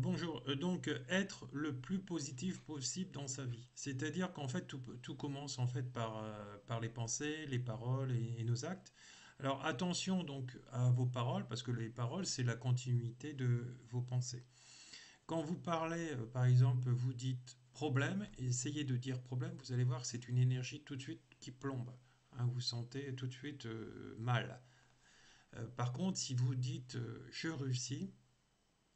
Bonjour. Donc être le plus positif possible dans sa vie. C'est-à-dire qu'en fait tout commence en fait par les pensées, les paroles et nos actes. Alors attention donc à vos paroles parce que les paroles c'est la continuité de vos pensées. Quand vous parlez, par exemple, vous dites problème, et essayez de dire problème, vous allez voir que c'est une énergie tout de suite qui plombe. Hein, vous sentez tout de suite mal. Par contre, si vous dites je réussis,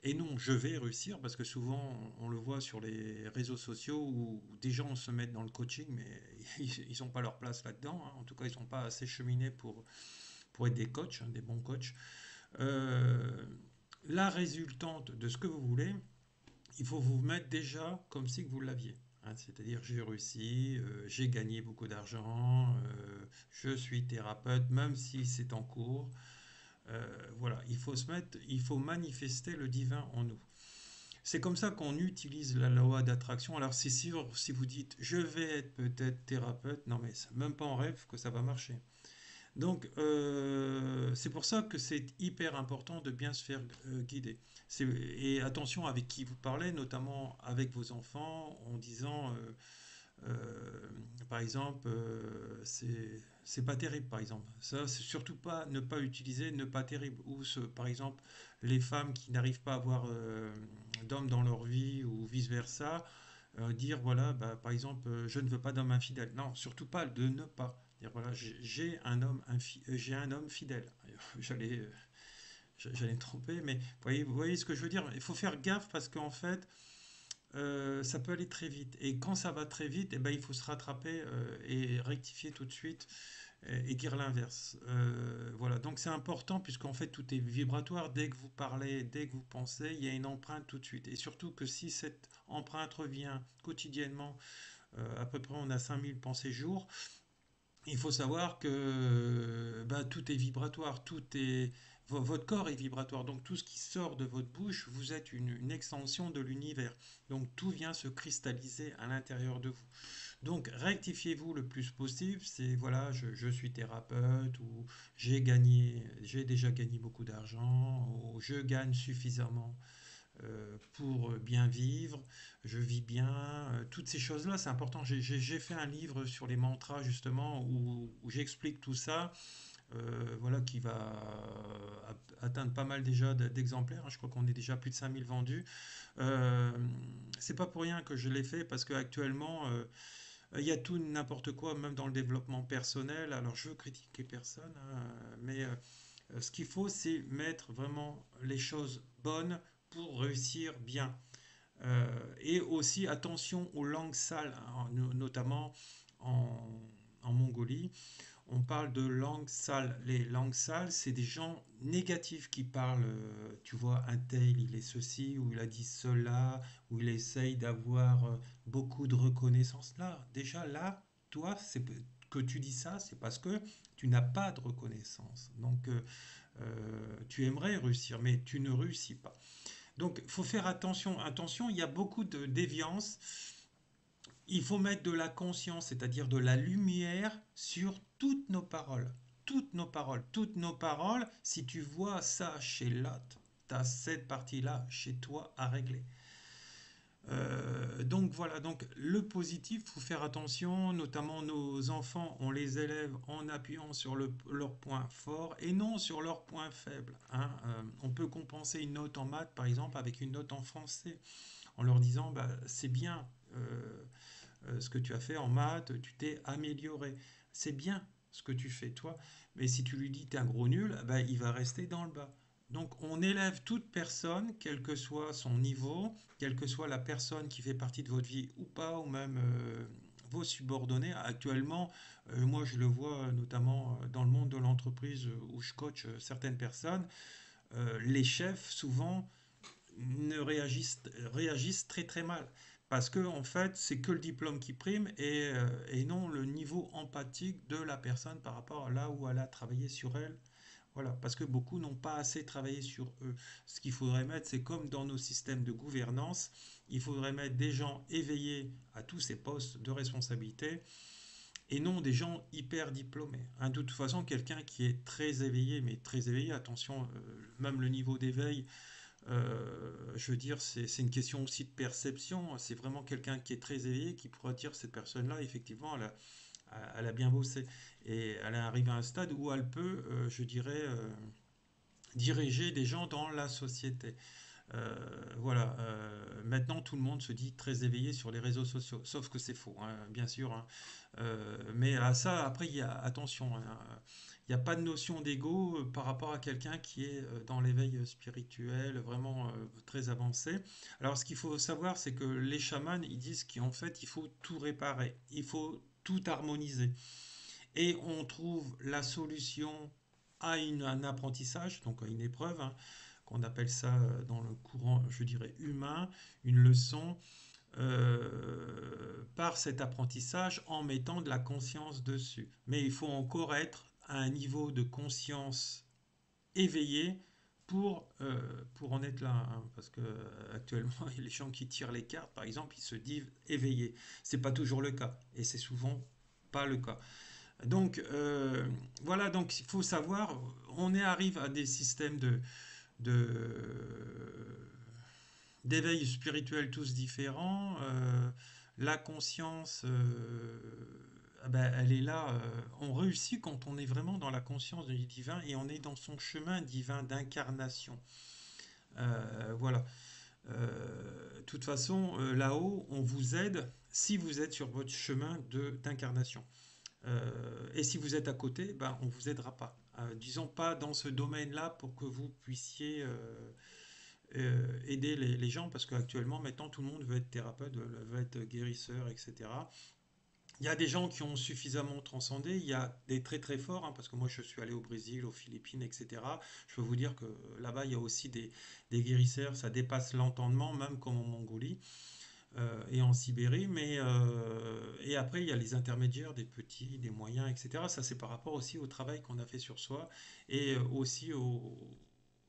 et non, je vais réussir parce que souvent on le voit sur les réseaux sociaux où des gens se mettent dans le coaching, mais ils n'ont pas leur place là-dedans, hein. En tout cas, ils sont pas assez cheminés pour être des coachs, hein, des bons coachs. Euh, la résultante de ce que vous voulez, il faut vous mettre déjà comme si que vous l'aviez. Hein. C'est-à-dire, j'ai réussi, j'ai gagné beaucoup d'argent, je suis thérapeute, même si c'est en cours. Voilà, il faut manifester le divin en nous. C'est comme ça qu'on utilise la loi d'attraction. Alors c'est sûr, si vous dites je vais être peut-être thérapeute, non mais c'est même pas en rêve que ça va marcher. Donc c'est pour ça que c'est hyper important de bien se faire guider. Et attention avec qui vous parlez, notamment avec vos enfants, en disant par exemple, c'est pas terrible, par exemple. Ça, c'est surtout pas ne pas utiliser ne pas terrible. Ou par exemple, les femmes qui n'arrivent pas à avoir d'hommes dans leur vie ou vice-versa, dire voilà, bah, par exemple, je ne veux pas d'homme infidèle. Non, surtout pas de ne pas. Dire voilà, j'ai un homme fidèle. J'allais, j'allais me tromper, mais vous voyez ce que je veux dire. Il faut faire gaffe parce qu'en fait, ça peut aller très vite. Et quand ça va très vite, eh ben, il faut se rattraper et rectifier tout de suite et dire l'inverse. Voilà, donc c'est important puisqu'en fait tout est vibratoire. Dès que vous parlez, dès que vous pensez, il y a une empreinte tout de suite. Et surtout que si cette empreinte revient quotidiennement, à peu près on a 5000 pensées jour, il faut savoir que bah, tout est vibratoire, votre corps est vibratoire, donc tout ce qui sort de votre bouche, vous êtes une extension de l'univers. Donc tout vient se cristalliser à l'intérieur de vous. Donc rectifiez-vous le plus possible, c'est voilà, je suis thérapeute, ou j'ai déjà gagné beaucoup d'argent, ou je gagne suffisamment pour bien vivre, je vis bien, toutes ces choses-là, c'est important. J'ai fait un livre sur les mantras justement où j'explique tout ça, voilà, qui va atteindre pas mal déjà d'exemplaires. Je crois qu'on est déjà plus de 5000 vendus. Euh, c'est pas pour rien que je l'ai fait parce qu'actuellement, il y a tout n'importe quoi, même dans le développement personnel. Alors je veux critiquer personne, hein, mais ce qu'il faut, c'est mettre vraiment les choses bonnes pour réussir bien. Et aussi attention aux langues sales, hein, notamment en, en Mongolie. On parle de langues sales. Les langues sales, c'est des gens négatifs qui parlent. Tu vois, un tel, il est ceci, ou il a dit cela, ou il essaye d'avoir beaucoup de reconnaissance. Là, déjà là, toi, c'est que tu dis ça, c'est parce que tu n'as pas de reconnaissance. Donc, tu aimerais réussir, mais tu ne réussis pas. Donc, il faut faire attention. Attention, il y a beaucoup de déviance. Il faut mettre de la conscience, c'est-à-dire de la lumière sur toutes nos paroles. Toutes nos paroles. Toutes nos paroles, si tu vois ça chez l'autre, tu as cette partie-là chez toi à régler. Donc voilà, donc le positif, il faut faire attention, notamment nos enfants, on les élève en appuyant sur leur point fort et non sur leur point faible. Hein. On peut compenser une note en maths, par exemple, avec une note en français, en leur disant, bah, c'est bien ce que tu as fait en maths, tu t'es amélioré. C'est bien ce que tu fais, toi, mais si tu lui dis t'es un gros nul, bah, il va rester dans le bas. Donc on élève toute personne, quel que soit son niveau, quelle que soit la personne qui fait partie de votre vie ou pas, ou même vos subordonnés. Actuellement, moi je le vois notamment dans le monde de l'entreprise où je coach certaines personnes, les chefs souvent ne réagissent très très mal. Parce que en fait, c'est que le diplôme qui prime et non le niveau empathique de la personne par rapport à là où elle a travaillé sur elle. Voilà, parce que beaucoup n'ont pas assez travaillé sur eux. Ce qu'il faudrait mettre, c'est comme dans nos systèmes de gouvernance, il faudrait mettre des gens éveillés à tous ces postes de responsabilité et non des gens hyper diplômés. Hein, de toute façon, quelqu'un qui est très éveillé, mais très éveillé, attention, même le niveau d'éveil, Je veux dire, c'est une question aussi de perception. C'est vraiment quelqu'un qui est très éveillé qui pourra dire cette personne-là, effectivement, elle a bien bossé. Et elle est arrivée à un stade où elle peut, je dirais, diriger des gens dans la société. Voilà. Maintenant, tout le monde se dit très éveillé sur les réseaux sociaux, sauf que c'est faux, hein, bien sûr, hein. Mais à ça, après, il y a attention, hein, il n'y a pas de notion d'ego par rapport à quelqu'un qui est dans l'éveil spirituel, vraiment très avancé. Alors, ce qu'il faut savoir, c'est que les chamans, ils disent qu'en fait, il faut tout réparer, il faut tout harmoniser. Et on trouve la solution à un apprentissage, donc à une épreuve, hein, qu'on appelle ça dans le courant, je dirais, humain, une leçon, par cet apprentissage en mettant de la conscience dessus. Mais il faut encore être à un niveau de conscience éveillé pour en être là, hein, parce que actuellement, il y a les gens qui tirent les cartes, par exemple, ils se disent éveillés. C'est pas toujours le cas, et c'est souvent pas le cas. Donc voilà, donc il faut savoir, arrive à des systèmes de, d'éveil spirituel tous différents. La conscience, ah ben, elle est là. On réussit quand on est vraiment dans la conscience du divin et on est dans son chemin divin d'incarnation. Voilà. De toute façon, là-haut, on vous aide si vous êtes sur votre chemin d'incarnation. Et si vous êtes à côté, ben, on ne vous aidera pas. Disons pas dans ce domaine-là pour que vous puissiez aider les gens, parce qu'actuellement, maintenant, tout le monde veut être thérapeute, veut être guérisseur, etc. Il y a des gens qui ont suffisamment transcendé, il y a des très très forts, hein, parce que moi je suis allé au Brésil, aux Philippines, etc. Je peux vous dire que là-bas, il y a aussi des guérisseurs, ça dépasse l'entendement, même comme en Mongolie et en Sibérie, et après il y a les intermédiaires, des petits, des moyens, etc. Ça c'est par rapport aussi au travail qu'on a fait sur soi et aussi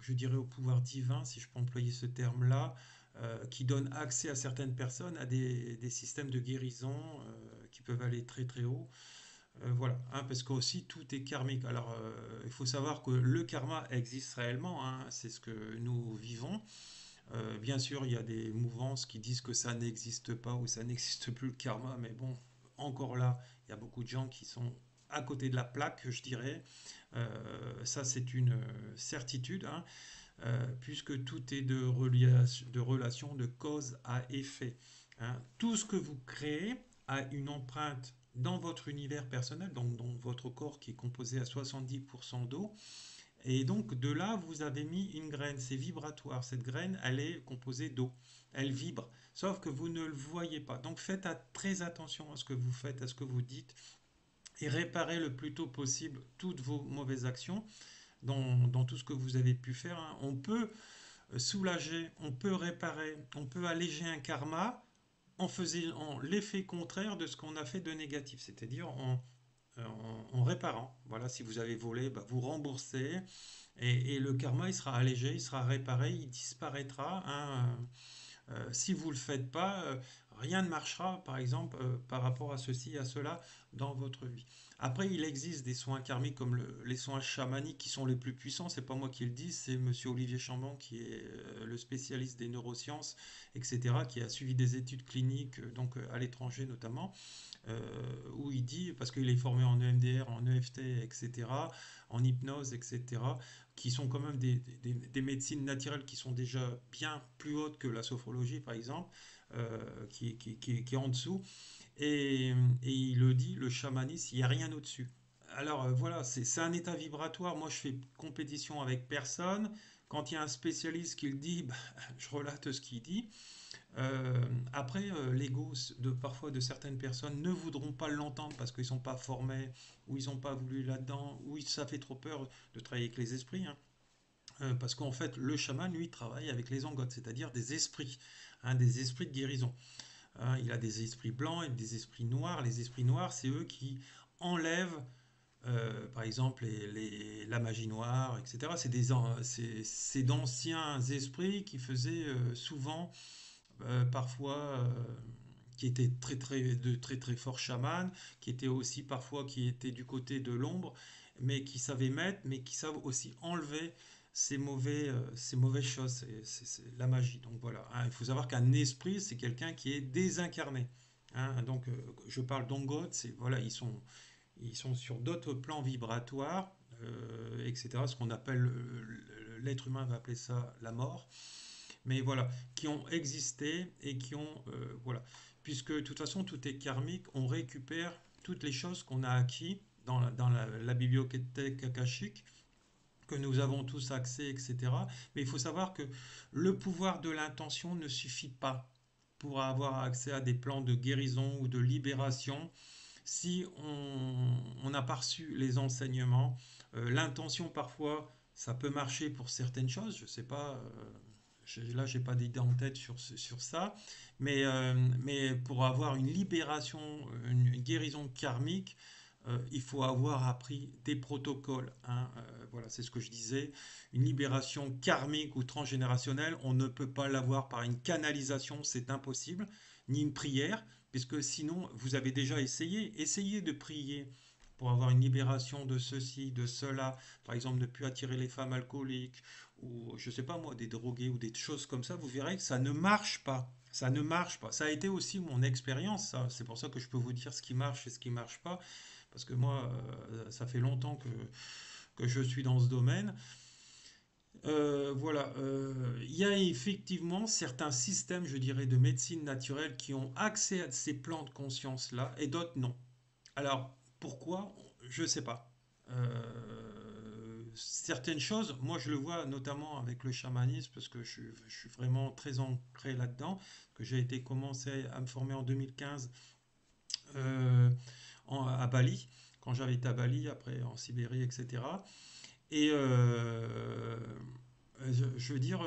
je dirais au pouvoir divin, si je peux employer ce terme-là, qui donne accès à certaines personnes à des systèmes de guérison qui peuvent aller très très haut. Voilà, hein, parce qu'aussi tout est karmique. Alors, il faut savoir que le karma existe réellement, hein, c'est ce que nous vivons. Bien sûr, il y a des mouvances qui disent que ça n'existe pas ou ça n'existe plus le karma, mais bon, encore là, il y a beaucoup de gens qui sont à côté de la plaque, je dirais. Ça, c'est une certitude, hein, puisque tout est de relation, de cause à effet, hein. Tout ce que vous créez a une empreinte dans votre univers personnel, donc dans votre corps qui est composé à 70% d'eau, et donc de là, vous avez mis une graine, c'est vibratoire. Cette graine, elle est composée d'eau. Elle vibre, sauf que vous ne le voyez pas. Donc faites très attention à ce que vous faites, à ce que vous dites, et réparez le plus tôt possible toutes vos mauvaises actions dans tout ce que vous avez pu faire, hein. On peut soulager, on peut réparer, on peut alléger un karma en faisant l'effet contraire de ce qu'on a fait de négatif, c'est-à-dire en réparant. Voilà, si vous avez volé, bah, vous remboursez et le karma il sera allégé, il sera réparé, il disparaîtra, hein. Si vous ne le faites pas, rien ne marchera, par exemple, par rapport à ceci, à cela, dans votre vie. Après, il existe des soins karmiques comme les soins chamaniques qui sont les plus puissants. C'est pas moi qui le dis, c'est Monsieur Olivier Chambon qui est le spécialiste des neurosciences, etc., qui a suivi des études cliniques, donc à l'étranger notamment, où il dit, parce qu'il est formé en EMDR, en EFT, etc., en hypnose, etc., qui sont quand même des médecines naturelles qui sont déjà bien plus hautes que la sophrologie, par exemple, qui est en dessous. Et il le dit, le chamanisme, il n'y a rien au-dessus. Alors voilà, c'est un état vibratoire. Moi, je fais compétition avec personne. Quand il y a un spécialiste qui le dit, bah, je relate ce qu'il dit. Après, l'ego parfois de certaines personnes ne voudront pas l'entendre parce qu'ils ne sont pas formés ou ils n'ont pas voulu là-dedans ou ça fait trop peur de travailler avec les esprits, hein. Parce qu'en fait, le chaman, lui, travaille avec les angotes, c'est-à-dire des esprits, hein, des esprits de guérison, hein. Il a des esprits blancs et des esprits noirs. Les esprits noirs, c'est eux qui enlèvent, par exemple, la magie noire, etc. C'est d'anciens esprits qui faisaient souvent parfois qui étaient de très très forts chamans, qui étaient aussi parfois qui étaient du côté de l'ombre, mais qui savaient mettre, mais qui savent aussi enlever ces mauvaises choses, c'est la magie. Donc voilà, hein, il faut savoir qu'un esprit, c'est quelqu'un qui est désincarné. Hein. Donc je parle d'ongots, c'est voilà, ils sont sur d'autres plans vibratoires, etc. Ce qu'on appelle, l'être humain va appeler ça la mort, mais voilà, qui ont existé et qui ont, voilà, puisque de toute façon tout est karmique, on récupère toutes les choses qu'on a acquis dans la bibliothèque akashique, que nous avons tous accès, etc. Mais il faut savoir que le pouvoir de l'intention ne suffit pas pour avoir accès à des plans de guérison ou de libération si on n'a pas reçu les enseignements. L'intention, parfois, ça peut marcher pour certaines choses, je ne sais pas, là, j'ai pas d'idée en tête sur ça, mais pour avoir une libération, une guérison karmique, il faut avoir appris des protocoles. Hein. Voilà, c'est ce que je disais. Une libération karmique ou transgénérationnelle, on ne peut pas l'avoir par une canalisation, c'est impossible, ni une prière, puisque sinon, vous avez déjà essayé. Essayez de prier pour avoir une libération de ceci, de cela. Par exemple, ne plus attirer les femmes alcooliques, ou je sais pas moi, des drogués ou des choses comme ça. Vous verrez que ça ne marche pas. Ça ne marche pas. Ça a été aussi mon expérience, ça. C'est pour ça que je peux vous dire ce qui marche et ce qui marche pas. Parce que moi, ça fait longtemps que je suis dans ce domaine. Voilà, il y a effectivement certains systèmes, je dirais, de médecine naturelle qui ont accès à ces plans de conscience-là et d'autres non. Alors, pourquoi? Je ne sais pas. Certaines choses, moi je le vois notamment avec le chamanisme, parce que je suis vraiment très ancré là-dedans, que j'ai été commencé à me former en 2015 euh, à Bali, quand j'avais été à Bali, après en Sibérie, etc. Et je veux dire,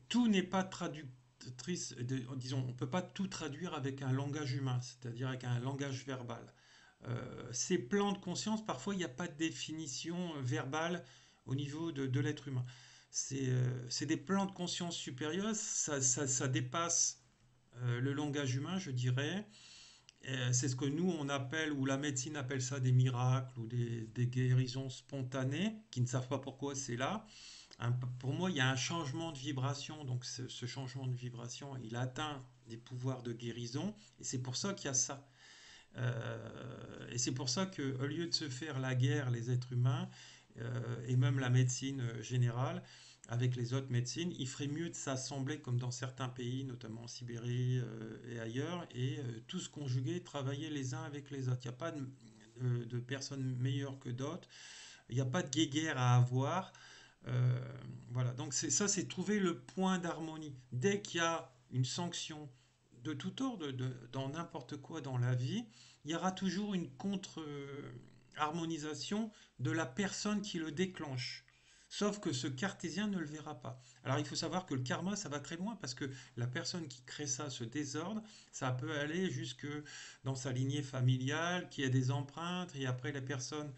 tout n'est pas traductrice, disons, on ne peut pas tout traduire avec un langage humain, c'est-à-dire avec un langage verbal. Ces plans de conscience, parfois, il n'y a pas de définition verbale au niveau de l'être humain. C'est des plans de conscience supérieurs, ça dépasse le langage humain, je dirais. C'est ce que nous, on appelle, ou la médecine appelle ça des miracles ou des guérisons spontanées, qui ne savent pas pourquoi c'est là. Pour moi, il y a un changement de vibration, donc ce changement de vibration, il atteint des pouvoirs de guérison, et c'est pour ça qu'il y a ça. Et c'est pour ça qu'au lieu de se faire la guerre, les êtres humains, et même la médecine générale, avec les autres médecines, il ferait mieux de s'assembler comme dans certains pays, notamment en Sibérie et ailleurs, et tous conjuguer, travailler les uns avec les autres. Il n'y a pas de personnes meilleures que d'autres, il n'y a pas de guéguerre à avoir. Euh, voilà, donc ça, c'est trouver le point d'harmonie. Dès qu'il y a une sanction de tout ordre, dans n'importe quoi dans la vie, il y aura toujours une contre-harmonisation de la personne qui le déclenche. Sauf que ce cartésien ne le verra pas. Alors il faut savoir que le karma, ça va très loin parce que la personne qui crée ça, ce désordre, ça peut aller jusque dans sa lignée familiale, qui a des empreintes, et après les personnes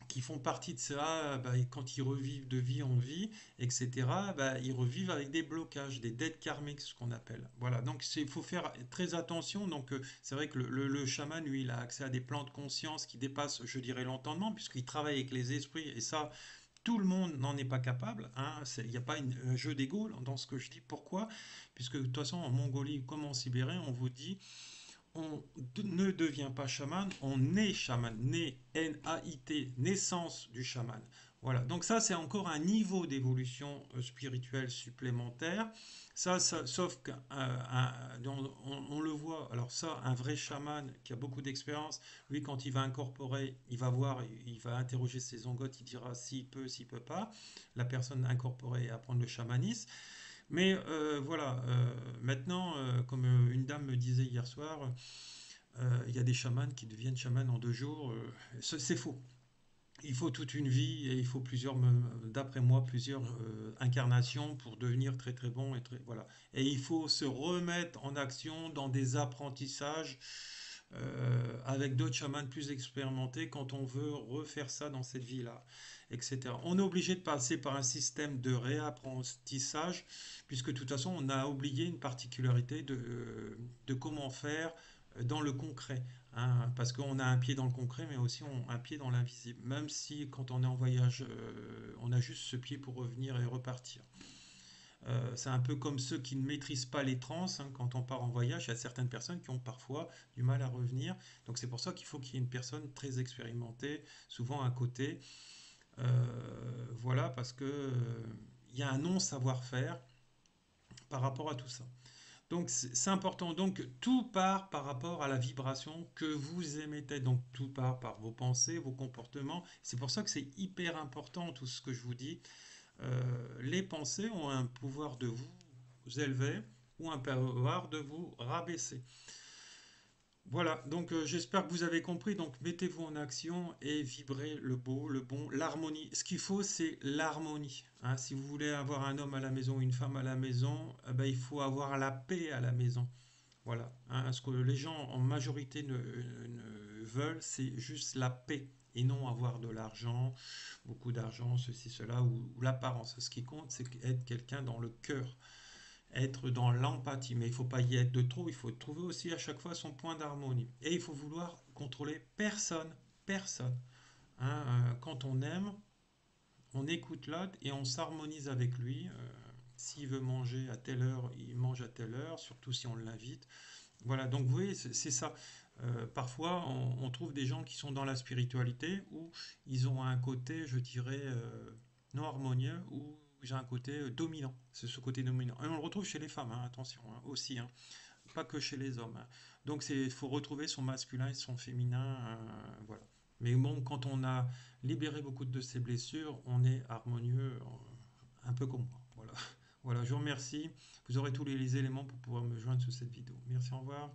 qui font partie de ça, bah, quand ils revivent de vie en vie, etc., bah, ils revivent avec des blocages, des dettes karmiques, ce qu'on appelle. Voilà, donc il faut faire très attention. Donc c'est vrai que le chaman, lui, il a accès à des plans de conscience qui dépassent, je dirais, l'entendement, puisqu'il travaille avec les esprits, et ça, tout le monde n'en est pas capable. Hein. Il n'y a pas un jeu d'ego dans ce que je dis. Pourquoi? Puisque de toute façon, en Mongolie comme en Sibérie, on vous dit on ne devient pas chaman, on est chaman, né, N-A-I-T, naissance du chaman. Voilà, donc ça c'est encore un niveau d'évolution spirituelle supplémentaire. Sauf qu'on le voit, alors ça, un vrai chaman qui a beaucoup d'expérience, lui quand il va incorporer, il va voir, il va interroger ses ongotes, il dira s'il peut pas, la personne incorporée et apprendre le chamanisme. Mais voilà, maintenant, comme une dame me disait hier soir, il y a des chamans qui deviennent chamans en 2 jours. C'est faux. Il faut toute une vie et il faut d'après moi, plusieurs incarnations pour devenir très très bon et très voilà. Et il faut se remettre en action dans des apprentissages avec d'autres chamans plus expérimentés quand on veut refaire ça dans cette vie-là, etc. On est obligé de passer par un système de réapprentissage puisque de toute façon on a oublié une particularité de comment faire dans le concret, hein, parce qu'on a un pied dans le concret, mais aussi un pied dans l'invisible. Même si quand on est en voyage, on a juste ce pied pour revenir et repartir. C'est un peu comme ceux qui ne maîtrisent pas les trans, hein, quand on part en voyage, il y a certaines personnes qui ont parfois du mal à revenir. Donc c'est pour ça qu'il faut qu'il y ait une personne très expérimentée, souvent à côté. Voilà, parce que il y a un non-savoir-faire par rapport à tout ça. Donc c'est important. Donc tout part par rapport à la vibration que vous émettez. Donc tout part par vos pensées, vos comportements. C'est pour ça que c'est hyper important tout ce que je vous dis. Les pensées ont un pouvoir de vous élever ou un pouvoir de vous rabaisser. Voilà, donc j'espère que vous avez compris. Donc mettez-vous en action et vibrez le beau, le bon, l'harmonie. Ce qu'il faut, c'est l'harmonie, hein. Si vous voulez avoir un homme à la maison ou une femme à la maison, ben, il faut avoir la paix à la maison. Voilà, hein. Ce que les gens en majorité ne veulent, c'est juste la paix et non avoir de l'argent, beaucoup d'argent, ceci, cela, ou l'apparence. Ce qui compte, c'est être quelqu'un dans le cœur, être dans l'empathie. Mais il ne faut pas y être de trop, il faut trouver aussi à chaque fois son point d'harmonie. Et il faut vouloir contrôler personne, personne, hein. Quand on aime, on écoute l'autre et on s'harmonise avec lui. S'il veut manger à telle heure, il mange à telle heure, surtout si on l'invite. Voilà, donc vous voyez, c'est ça. Parfois, on trouve des gens qui sont dans la spiritualité où ils ont un côté, je dirais, non harmonieux, ou j'ai un côté dominant. C'est ce côté dominant. Et on le retrouve chez les femmes, hein, attention, hein, aussi, hein, pas que chez les hommes, hein. Donc il faut retrouver son masculin et son féminin, voilà. Mais bon, quand on a libéré beaucoup de ses blessures, on est harmonieux, un peu comme moi. Voilà. Voilà, je vous remercie. Vous aurez tous les éléments pour pouvoir me joindre sur cette vidéo. Merci, au revoir.